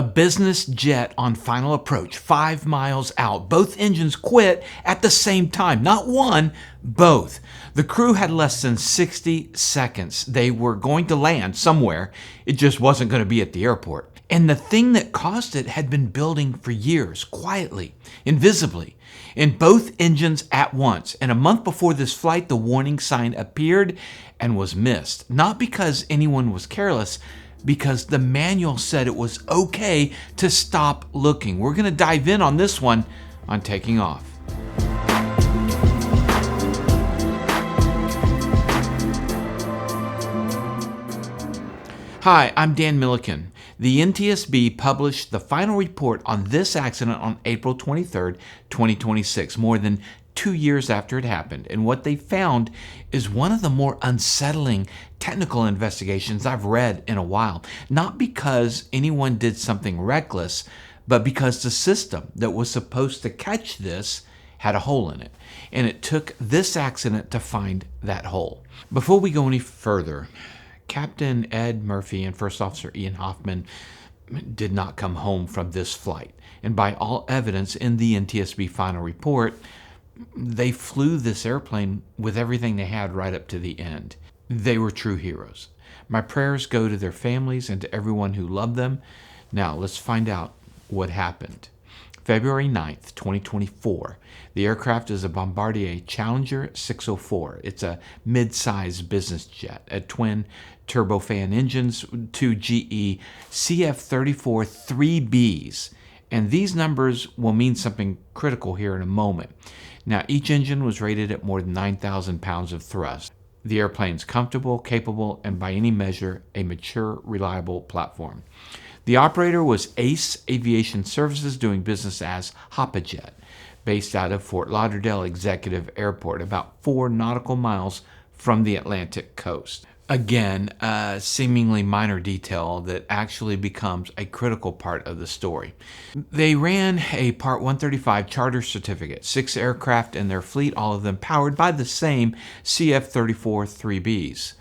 business jet on final approach, 5 miles out. Both engines quit at the same time. Not one, both. The crew had less than 60 seconds. They were going to land somewhere. It just wasn't going to be at the airport. And the thing that caused it had been building for years, quietly, invisibly, in both engines at once. And a month before this flight, the warning sign appeared and was missed. Not because anyone was careless, because the manual said it was okay to stop looking. We're going to dive in on this one on Taking Off. Hi, I'm Dan Milliken. The NTSB published the final report on this accident on April 23, 2026, more than 2 years after it happened. And what they found is one of the more unsettling technical investigations I've read in a while. Not because anyone did something reckless, but because the system that was supposed to catch this had a hole in it. And it took this accident to find that hole. Before we go any further, Captain Ed Murphy and First Officer Ian Hoffman did not come home from this flight. And by all evidence in the NTSB final report, they flew this airplane with everything they had right up to the end. They were true heroes. My prayers go to their families and to everyone who loved them. Now, let's find out what happened. February 9th, 2024. The aircraft is a Bombardier Challenger 604. It's a mid-size business jet, a twin turbofan engines, 2 GE CF34 3Bs. And these numbers will mean something critical here in a moment. Now, each engine was rated at more than 9,000 pounds of thrust. The airplane's comfortable, capable, and by any measure, a mature, reliable platform. The operator was Ace Aviation Services, doing business as Hoppajet, based out of Fort Lauderdale Executive Airport, about 4 nautical miles from the Atlantic coast. Again, a seemingly minor detail that actually becomes a critical part of the story. They ran a Part 135 charter certificate, 6 aircraft in their fleet, all of them powered by the same CF34 3Bs.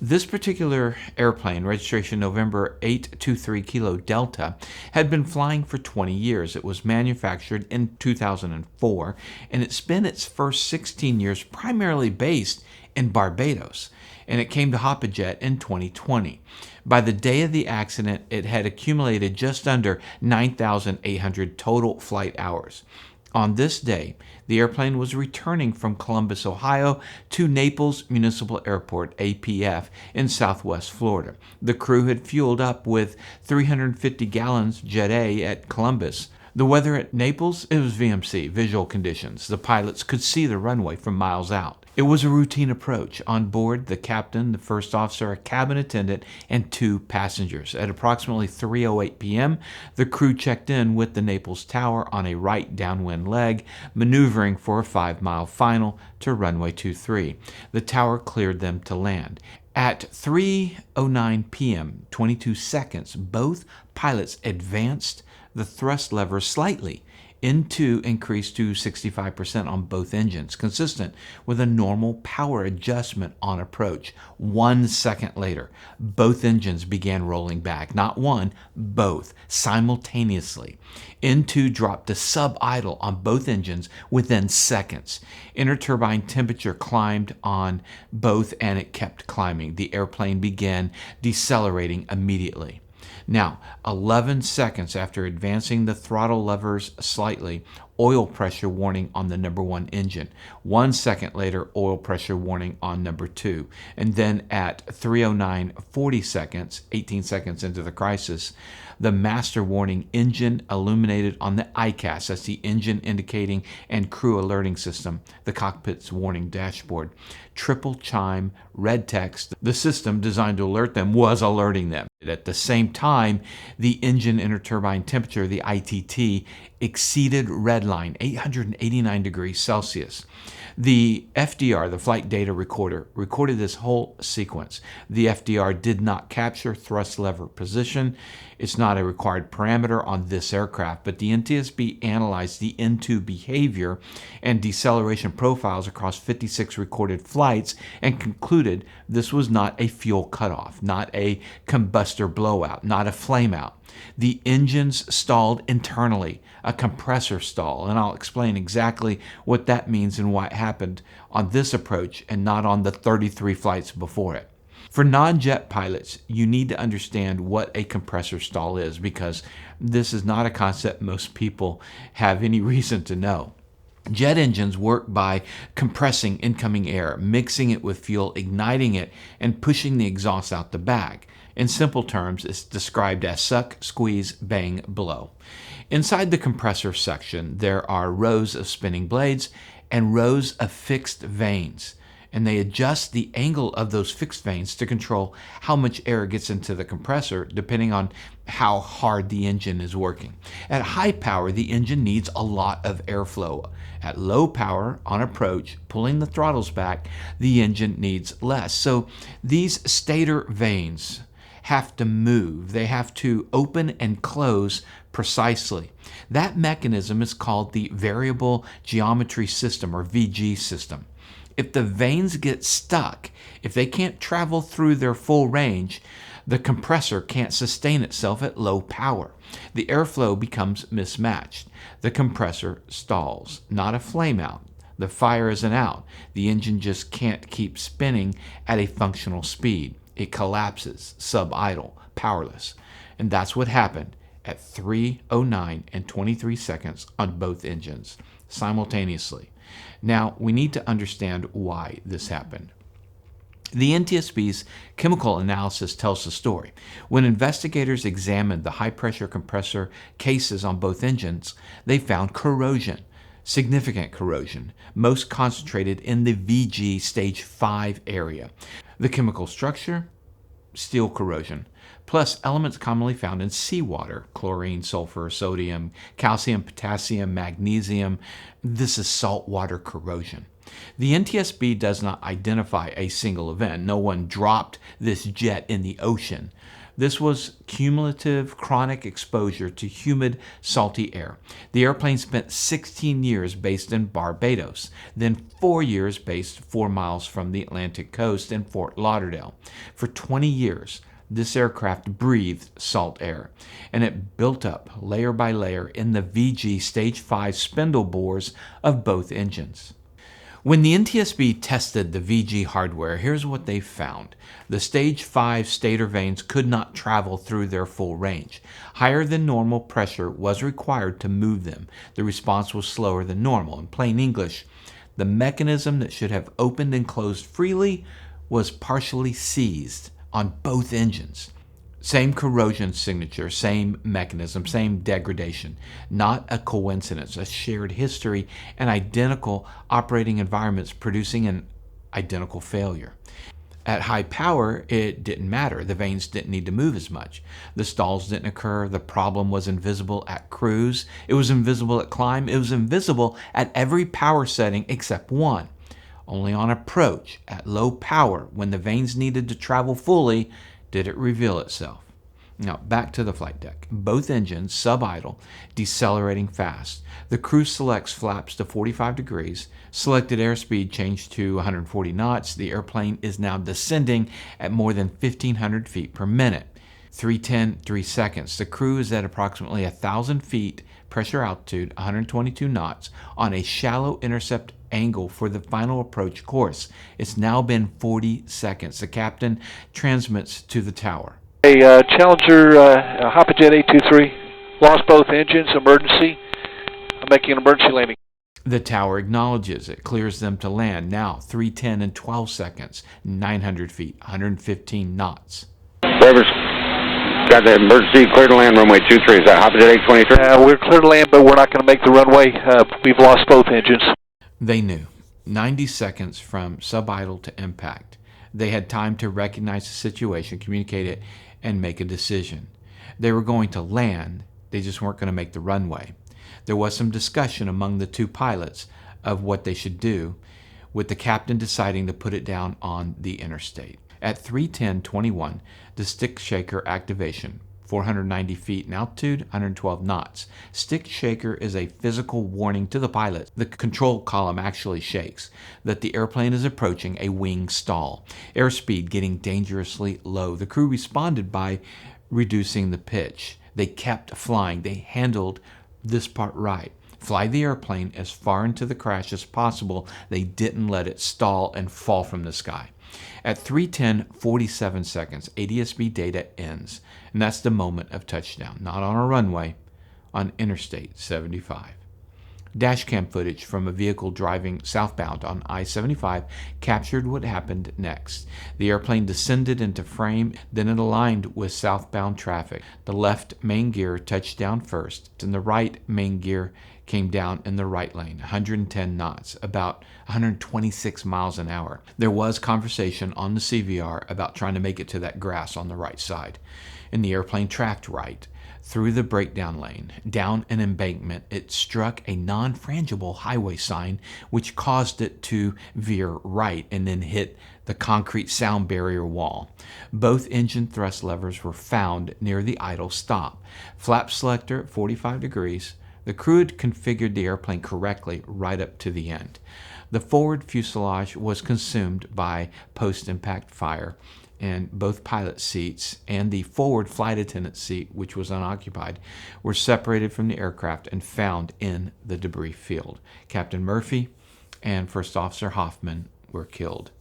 This particular airplane, registration November 823 Kilo Delta, had been flying for 20 years. It was manufactured in 2004, and it spent its first 16 years primarily based in Barbados, and it came to Hoppajet in 2020. By the day of the accident, it had accumulated just under 9,800 total flight hours. On this day, the airplane was returning from Columbus, Ohio to Naples Municipal Airport, APF, in southwest Florida. The crew had fueled up with 350 gallons Jet A at Columbus. The weather at Naples, it was VMC, visual conditions. The pilots could see the runway from miles out. It was a routine approach. On board, the captain, the first officer, a cabin attendant, and 2 passengers. At approximately 3:08 p.m., the crew checked in with the Naples Tower on a right downwind leg, maneuvering for a 5-mile final to runway 23. The tower cleared them to land. At 3:09 p.m., 22 seconds, both pilots advanced the thrust lever slightly into increase to 65% on both engines, consistent with a normal power adjustment on approach. 1 second later, both engines began rolling back. Not one, both, simultaneously. N2 dropped to sub-idle on both engines within seconds. Interturbine temperature climbed on both, and it kept climbing. The airplane began decelerating immediately. Now, 11 seconds after advancing the throttle levers slightly, oil pressure warning on the number 1 engine. 1 second later, oil pressure warning on number 2. And then at 3:09, 40 seconds, 18 seconds into the crisis, the master warning engine illuminated on the ICAS, that's the engine indicating and crew alerting system, the cockpit's warning dashboard. Triple chime, red text, the system designed to alert them was alerting them. At the same time, the engine interturbine temperature, the ITT, exceeded redline, 889 degrees Celsius. The FDR, the flight data recorder, recorded this whole sequence. The FDR did not capture thrust lever position. It's not a required parameter on this aircraft, but the NTSB analyzed the N2 behavior and deceleration profiles across 56 recorded flights and concluded this was not a fuel cutoff, not a combustion combustor blowout, not a flameout. The engines stalled internally, a compressor stall, and I'll explain exactly what that means and why it happened on this approach and not on the 33 flights before it. For non-jet pilots, you need to understand what a compressor stall is because this is not a concept most people have any reason to know. Jet engines work by compressing incoming air, mixing it with fuel, igniting it, and pushing the exhaust out the back. In simple terms, it's described as suck, squeeze, bang, blow. Inside the compressor section, there are rows of spinning blades and rows of fixed vanes, and they adjust the angle of those fixed vanes to control how much air gets into the compressor depending on how hard the engine is working. At high power, the engine needs a lot of airflow. At low power, on approach, pulling the throttles back, the engine needs less. So these stator vanes have to move. They have to open and close precisely. That mechanism is called the variable geometry system, or VG system. If the vanes get stuck, if they can't travel through their full range, the compressor can't sustain itself at low power. The airflow becomes mismatched. The compressor stalls, not a flameout. The fire isn't out. The engine just can't keep spinning at a functional speed. It collapses, sub-idle, powerless. And that's what happened at 3:09 and 23 seconds on both engines simultaneously. Now, we need to understand why this happened. The NTSB's chemical analysis tells the story. When investigators examined the high-pressure compressor cases on both engines, they found corrosion, significant corrosion, most concentrated in the VG Stage 5 area. The chemical structure, steel corrosion, plus elements commonly found in seawater, chlorine, sulfur, sodium, calcium, potassium, magnesium. This is saltwater corrosion. The NTSB does not identify a single event. No one dropped this jet in the ocean. This was cumulative chronic exposure to humid, salty air. The airplane spent 16 years based in Barbados, then 4 years based 4 miles from the Atlantic coast in Fort Lauderdale. For 20 years, this aircraft breathed salt air, and it built up layer by layer in the VG Stage 5 spindle bores of both engines. When the NTSB tested the VG hardware, here's what they found. The Stage 5 stator vanes could not travel through their full range. Higher than normal pressure was required to move them. The response was slower than normal. In plain English, the mechanism that should have opened and closed freely was partially seized on both engines. Same corrosion signature, same mechanism, same degradation. Not a coincidence, a shared history and identical operating environments producing an identical failure. At high power, it didn't matter. The vanes didn't need to move as much. The stalls didn't occur. The problem was invisible at cruise. It was invisible at climb. It was invisible at every power setting except one. Only on approach, at low power, when the vanes needed to travel fully, did it reveal itself. Now, back to the flight deck. Both engines sub-idle, decelerating fast. The crew selects flaps to 45 degrees. Selected airspeed changed to 140 knots. The airplane is now descending at more than 1,500 feet per minute. 3:10, 3 seconds. The crew is at approximately 1,000 feet pressure altitude, 122 knots, on a shallow intercept angle for the final approach course. It's now been 40 seconds. The captain transmits to the tower. Hey, Challenger, Hoppajet 823, lost both engines, emergency. I'm making an emergency landing. The tower acknowledges it, clears them to land. Now, 3:10 and 12 seconds, 900 feet, 115 knots. Whoever's got the emergency, clear to land, runway 23. Is that Hoppajet 823? We're clear to land, but we're not going to make the runway. We've lost both engines. They knew. 90 seconds from sub-idle to impact. They had time to recognize the situation, communicate it, and make a decision. They were going to land, they just weren't going to make the runway. There was some discussion among the two pilots of what they should do, with the captain deciding to put it down on the interstate. At 3:10:21, the stick shaker activation 490 feet in altitude, 112 knots. Stick shaker is a physical warning to the pilot. The control column actually shakes, that the airplane is approaching a wing stall. Airspeed getting dangerously low. The crew responded by reducing the pitch. They kept flying. They handled this part right. Fly the airplane as far into the crash as possible. They didn't let it stall and fall from the sky. At 3:10:47 seconds, ADSB data ends, and that's the moment of touchdown, not on a runway, on Interstate 75. Dashcam footage from a vehicle driving southbound on I-75 captured what happened next. The airplane descended into frame, then it aligned with southbound traffic. The left main gear touched down first, and the right main gear came down in the right lane, 110 knots, about 126 miles an hour. There was conversation on the CVR about trying to make it to that grass on the right side, and the airplane tracked right through the breakdown lane, down an embankment. It struck a non-frangible highway sign, which caused it to veer right and then hit the concrete sound barrier wall. Both engine thrust levers were found near the idle stop. Flap selector at 45 degrees. The crew had configured the airplane correctly right up to the end. The forward fuselage was consumed by post-impact fire, and both pilot seats and the forward flight attendant seat, which was unoccupied, were separated from the aircraft and found in the debris field. Captain Murphy and First Officer Hoffman were killed.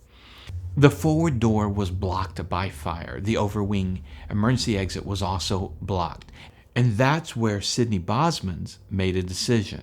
The forward door was blocked by fire. The overwing emergency exit was also blocked. And that's where Sydney Bosmans made a decision.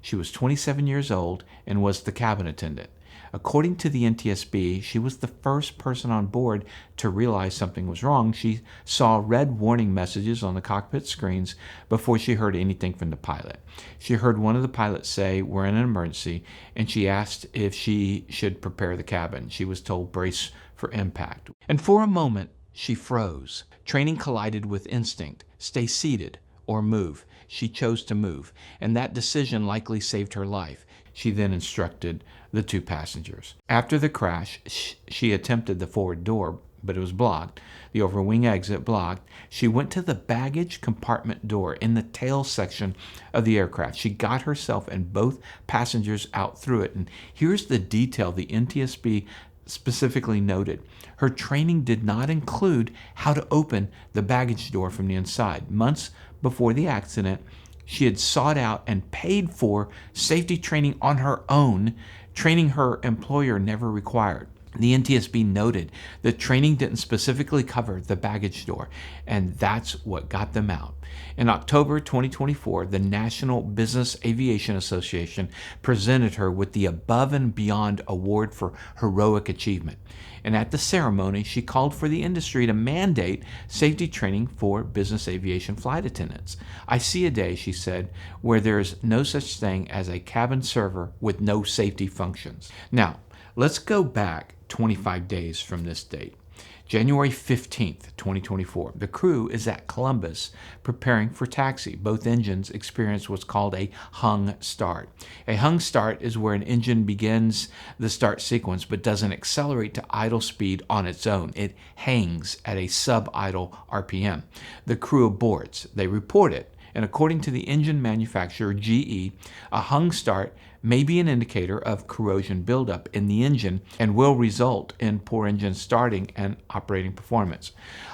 She was 27 years old and was the cabin attendant. According to the NTSB, she was the first person on board to realize something was wrong. She saw red warning messages on the cockpit screens before she heard anything from the pilot. She heard one of the pilots say, "We're in an emergency," and she asked if she should prepare the cabin. She was told, "Brace for impact." And for a moment, she froze. Training collided with instinct. Stay seated or move. She chose to move, and that decision likely saved her life. She then instructed the two passengers. After the crash, she attempted the forward door, but it was blocked. The overwing exit blocked. She went to the baggage compartment door in the tail section of the aircraft. She got herself and both passengers out through it. And here's the detail the NTSB specifically noted. Her training did not include how to open the baggage door from the inside. Months before the accident, she had sought out and paid for safety training on her own, training her employer never required. The NTSB noted that training didn't specifically cover the baggage door, and that's what got them out. In October 2024, the National Business Aviation Association presented her with the Above and Beyond Award for Heroic Achievement. And at the ceremony, she called for the industry to mandate safety training for business aviation flight attendants. "I see a day," she said, "where there is no such thing as a cabin server with no safety functions." Now, let's go back 25 days from this date. January 15th, 2024. The crew is at Columbus preparing for taxi. Both engines experience what's called a hung start. A hung start is where an engine begins the start sequence but doesn't accelerate to idle speed on its own. It hangs at a sub-idle RPM. The crew aborts. They report it. And according to the engine manufacturer, GE, a hung start may be an indicator of corrosion buildup in the engine and will result in poor engine starting and operating performance.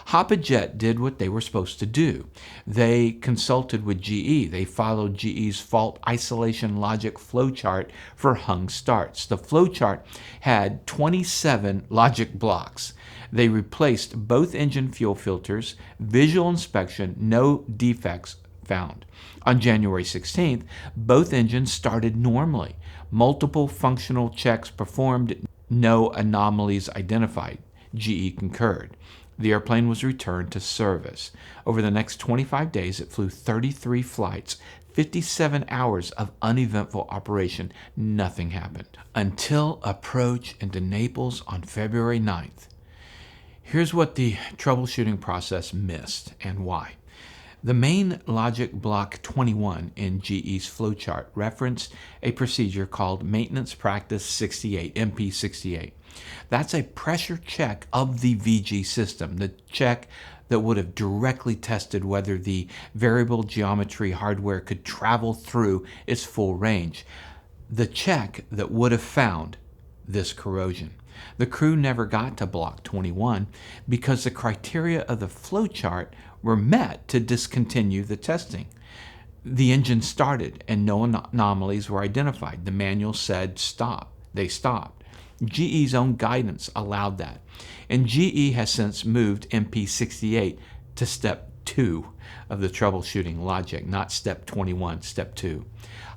HopperJet did what they were supposed to do. They consulted with GE. They followed GE's fault isolation logic flowchart for hung starts. The flowchart had 27 logic blocks. They replaced both engine fuel filters, visual inspection, no defects found. On January 16th, both engines started normally. Multiple functional checks performed, no anomalies identified. GE concurred. The airplane was returned to service. Over the next 25 days, it flew 33 flights, 57 hours of uneventful operation. Nothing happened until approach into Naples on February 9th. Here's what the troubleshooting process missed and why. The main logic block 21 in GE's flowchart referenced a procedure called Maintenance Practice 68, MP68. That's a pressure check of the VG system. The check that would have directly tested whether the variable geometry hardware could travel through its full range. The check that would have found this corrosion. The crew never got to Block 21 because the criteria of the flowchart were met to discontinue the testing. The engine started and no anomalies were identified. The manual said stop. They stopped. GE's own guidance allowed that. And GE has since moved MP68 to step 2 of the troubleshooting logic, not step 21, step 2.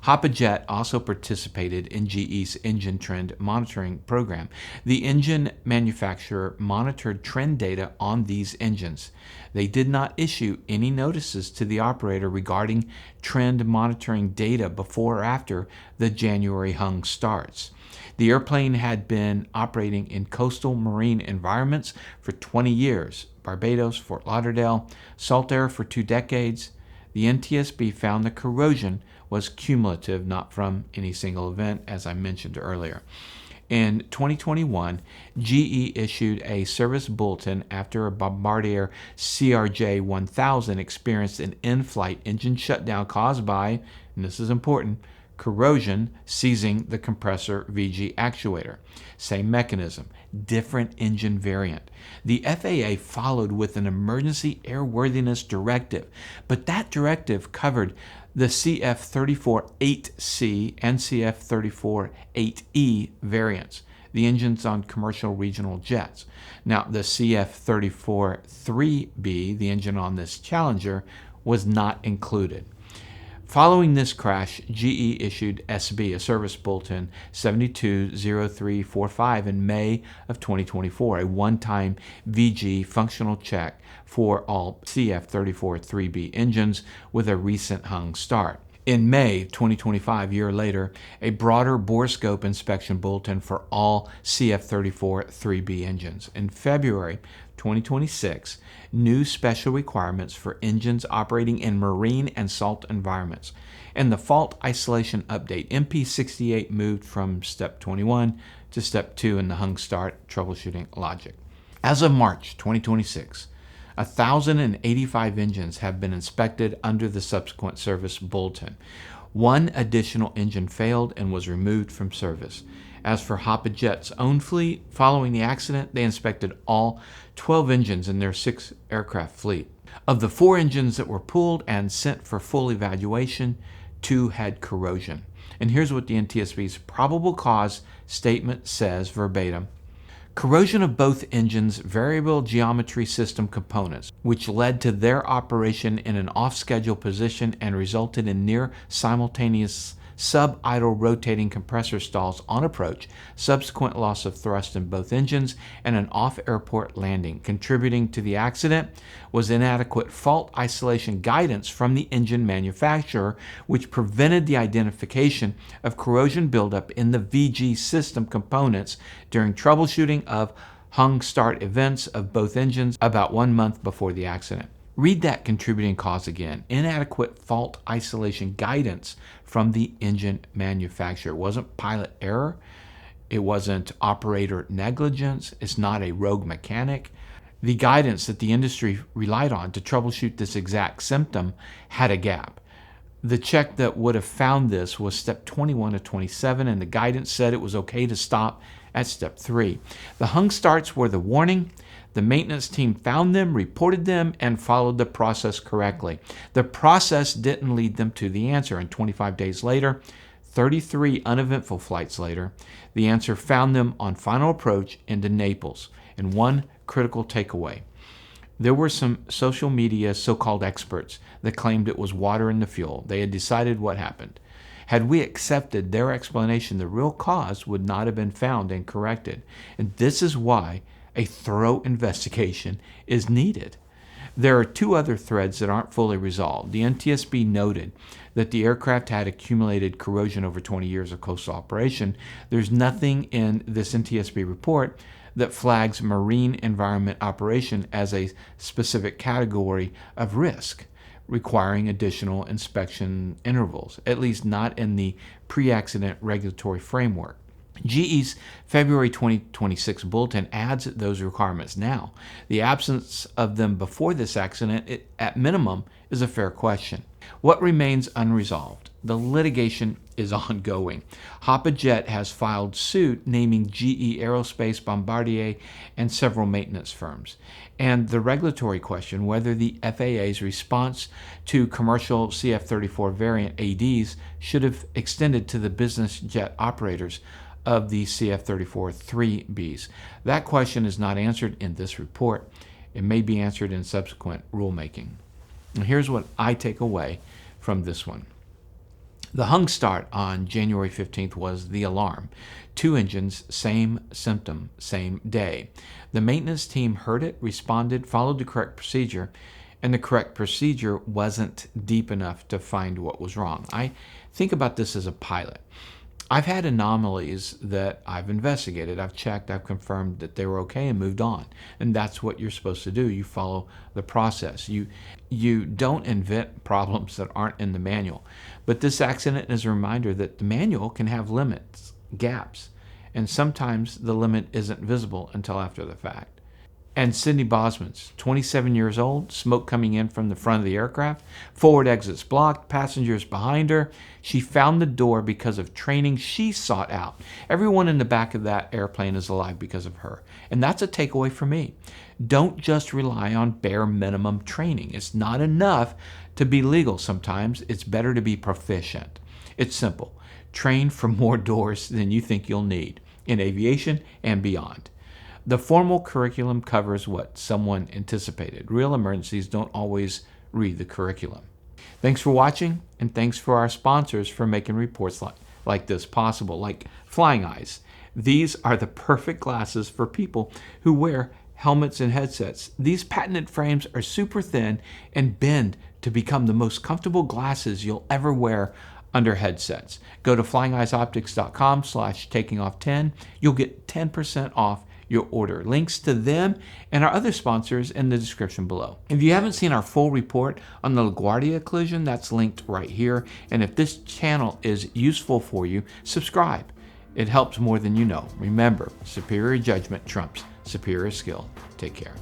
Hoppajet also participated in GE's engine trend monitoring program. The engine manufacturer monitored trend data on these engines. They did not issue any notices to the operator regarding trend monitoring data before or after the January hung starts. The airplane had been operating in coastal marine environments for 20 years, Barbados, Fort Lauderdale, Saltair for 2 decades. The NTSB found the corrosion was cumulative, not from any single event, as I mentioned earlier. In 2021, GE issued a service bulletin after a Bombardier CRJ 1000 experienced an in-flight engine shutdown caused by, and this is important, corrosion seizing the compressor VG actuator. Same mechanism, different engine variant. The FAA followed with an emergency airworthiness directive, but that directive covered the CF34-8C and CF34-8E variants, the engines on commercial regional jets. Now, the CF34-3B, the engine on this Challenger, was not included. Following this crash, GE issued SB, a service bulletin 720345 in May of 2024, a one-time VG functional check for all CF34-3B engines with a recent hung start. In May 2025, a year later, a broader borescope inspection bulletin for all CF34-3B engines. In February 2026, new special requirements for engines operating in marine and salt environments. And the fault isolation update, MP68 moved from step 21 to step 2 in the hung start troubleshooting logic. As of March 2026, 1,085 engines have been inspected under the subsequent service bulletin. One additional engine failed and was removed from service. As for Hoppajet's own fleet, following the accident, they inspected all 12 engines in their 6 aircraft fleet. Of the 4 engines that were pulled and sent for full evaluation, 2 had corrosion. And here's what the NTSB's probable cause statement says verbatim. Corrosion of both engines' variable geometry system components, which led to their operation in an off-schedule position and resulted in near simultaneous sub-idle rotating compressor stalls on approach, subsequent loss of thrust in both engines, and an off-airport landing. Contributing to the accident was inadequate fault isolation guidance from the engine manufacturer, which prevented the identification of corrosion buildup in the VG system components during troubleshooting of hung start events of both engines about 1 month before the accident. Read that contributing cause again. Inadequate fault isolation guidance from the engine manufacturer. It wasn't pilot error. It wasn't operator negligence. It's not a rogue mechanic. The guidance that the industry relied on to troubleshoot this exact symptom had a gap. The check that would have found this was step 21 to 27, and the guidance said it was okay to stop at step 3. The hung starts were the warning. The maintenance team found them, reported them, and followed the process correctly. The process didn't lead them to the answer, and 25 days later, 33 uneventful flights later, the answer found them on final approach into Naples. And one critical takeaway. There were some social media so-called experts that claimed it was water in the fuel. They had decided what happened. Had we accepted their explanation, the real cause would not have been found and corrected. And this is why a thorough investigation is needed. There are 2 other threads that aren't fully resolved. The NTSB noted that the aircraft had accumulated corrosion over 20 years of coastal operation. There's nothing in this NTSB report that flags marine environment operation as a specific category of risk, requiring additional inspection intervals, at least not in the pre-accident regulatory framework. GE's February 2026 bulletin adds those requirements now. The absence of them before this accident, at minimum, is a fair question. What remains unresolved? The litigation is ongoing. HoppaJet has filed suit naming GE Aerospace, Bombardier, and several maintenance firms. And the regulatory question, whether the FAA's response to commercial CF-34 variant ADs should have extended to the business jet operators of the CF-34-3Bs. That question is not answered in this report. It may be answered in subsequent rulemaking. And here's what I take away from this one. The hung start on January 15th was the alarm. 2 engines, same symptom, same day. The maintenance team heard it, responded, followed the correct procedure, and the correct procedure wasn't deep enough to find what was wrong. I think about this as a pilot. I've had anomalies that I've investigated, I've checked, I've confirmed that they were okay and moved on. And that's what you're supposed to do. You follow the process. You don't invent problems that aren't in the manual. But this accident is a reminder that the manual can have limits, gaps, and sometimes the limit isn't visible until after the fact. And Sydney Bosman's 27 years old, smoke coming in from the front of the aircraft, forward exits blocked, passengers behind her. She found the door because of training she sought out. Everyone in the back of that airplane is alive because of her. And that's a takeaway for me. Don't just rely on bare minimum training. It's not enough to be legal sometimes. It's better to be proficient. It's simple. Train for more doors than you think you'll need in aviation and beyond. The formal curriculum covers what someone anticipated. Real emergencies don't always read the curriculum. Thanks for watching, and thanks for our sponsors for making reports like this possible, like Flying Eyes. These are the perfect glasses for people who wear helmets and headsets. These patented frames are super thin and bend to become the most comfortable glasses you'll ever wear under headsets. Go to flyingeyesoptics.com/takingoff10. You'll get 10% off your order. Links to them and our other sponsors in the description below. If you haven't seen our full report on the LaGuardia collision, that's linked right here. And if this channel is useful for you, subscribe. It helps more than you know. Remember, superior judgment trumps superior skill. Take care.